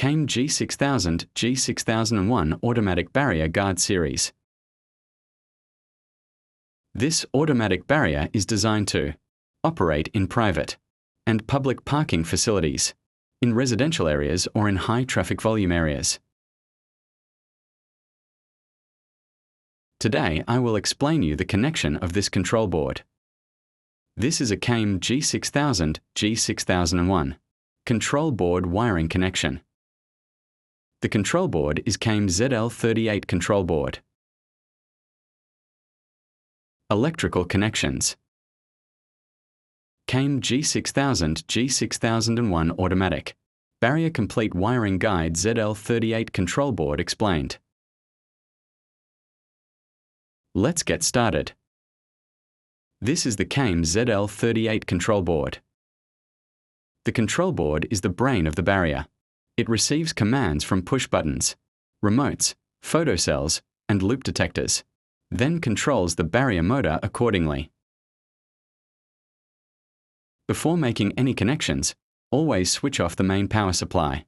CAME G6000, G6001 automatic barrier guard series. This automatic barrier is designed to operate in private and public parking facilities, in residential areas or in high traffic volume areas. Today I will explain you the connection of this control board. This is a CAME G6000, G6001 control board wiring connection. The control board is CAME ZL38 control board. Electrical connections. CAME G6000, G6001 automatic barrier complete wiring guide ZL38 control board explained. Let's get started. This is the CAME ZL38 control board. The control board is the brain of the barrier. It receives commands from push buttons, remotes, photocells, and loop detectors, then controls the barrier motor accordingly. Before making any connections, always switch off the main power supply.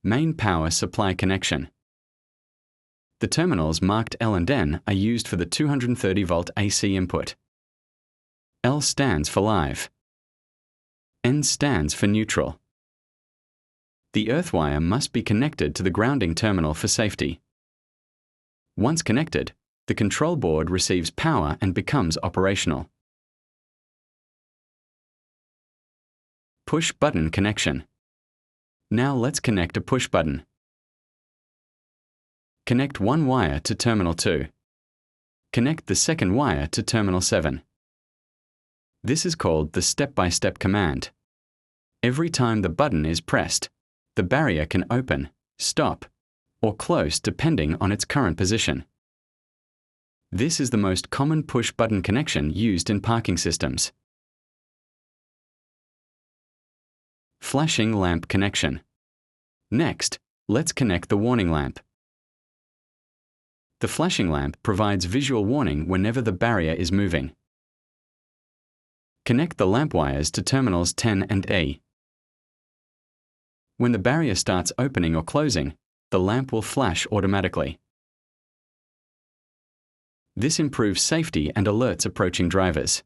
Main power supply connection. The terminals marked L and N are used for the 230-volt AC input. L stands for live. N stands for neutral. The earth wire must be connected to the grounding terminal for safety. Once connected, the control board receives power and becomes operational. Push button connection. Now let's connect a push button. Connect one wire to terminal 2. Connect the second wire to terminal 7. This is called the step-by-step command. Every time the button is pressed, the barrier can open, stop, or close depending on its current position. This is the most common push button connection used in parking systems. Flashing lamp connection. Next, let's connect the warning lamp. The flashing lamp provides visual warning whenever the barrier is moving. Connect the lamp wires to terminals 10 and E. When the barrier starts opening or closing, the lamp will flash automatically. This improves safety and alerts approaching drivers.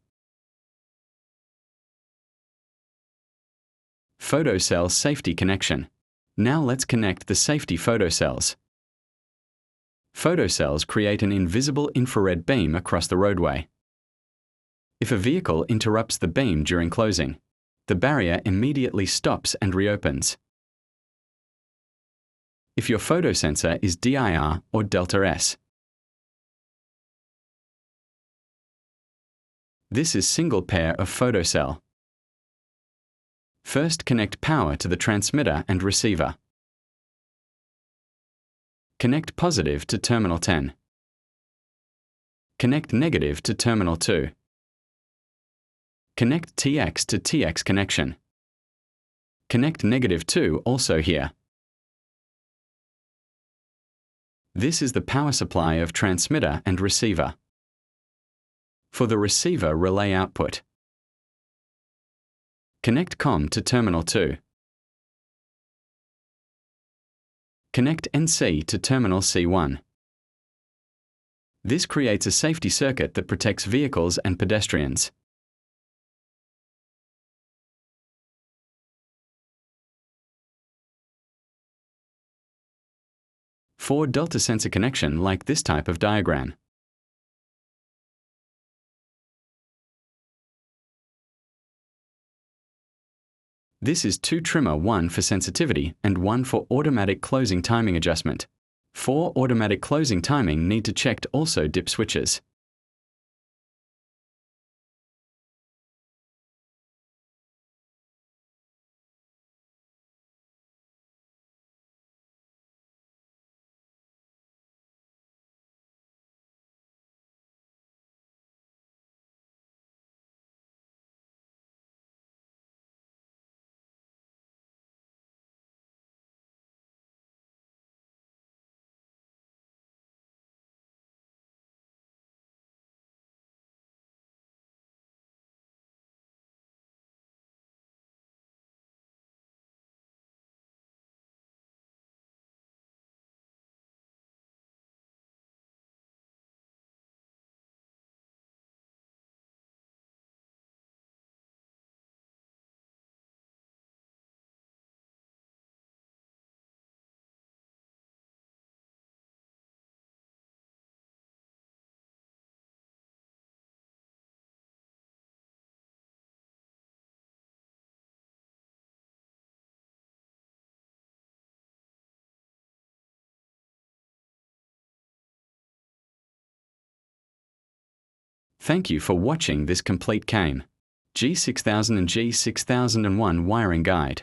Photocell safety connection. Now let's connect the safety photocells. Photocells create an invisible infrared beam across the roadway. If a vehicle interrupts the beam during closing, the barrier immediately stops and reopens. If your photosensor is DIR or Delta S. This is single pair of photocell. First connect power to the transmitter and receiver. Connect positive to terminal 10. Connect negative to terminal 2. Connect TX to TX connection. Connect negative 2 also here. This is the power supply of transmitter and receiver. For the receiver relay output, connect COM to terminal 2. Connect NC to terminal C1. This creates a safety circuit that protects vehicles and pedestrians. For delta sensor connection like this type of diagram. This is 2 trimmer, 1 for sensitivity and 1 for automatic closing timing adjustment. 4 automatic closing timing need to check also dip switches. Thank you for watching this complete CAME G6000 and G6001 wiring guide.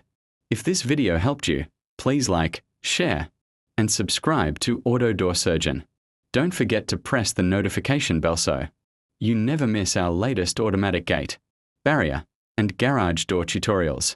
If this video helped you, please like, share, and subscribe to Auto Door Surgeon. Don't forget to press the notification bell so you never miss our latest automatic gate, barrier, and garage door tutorials.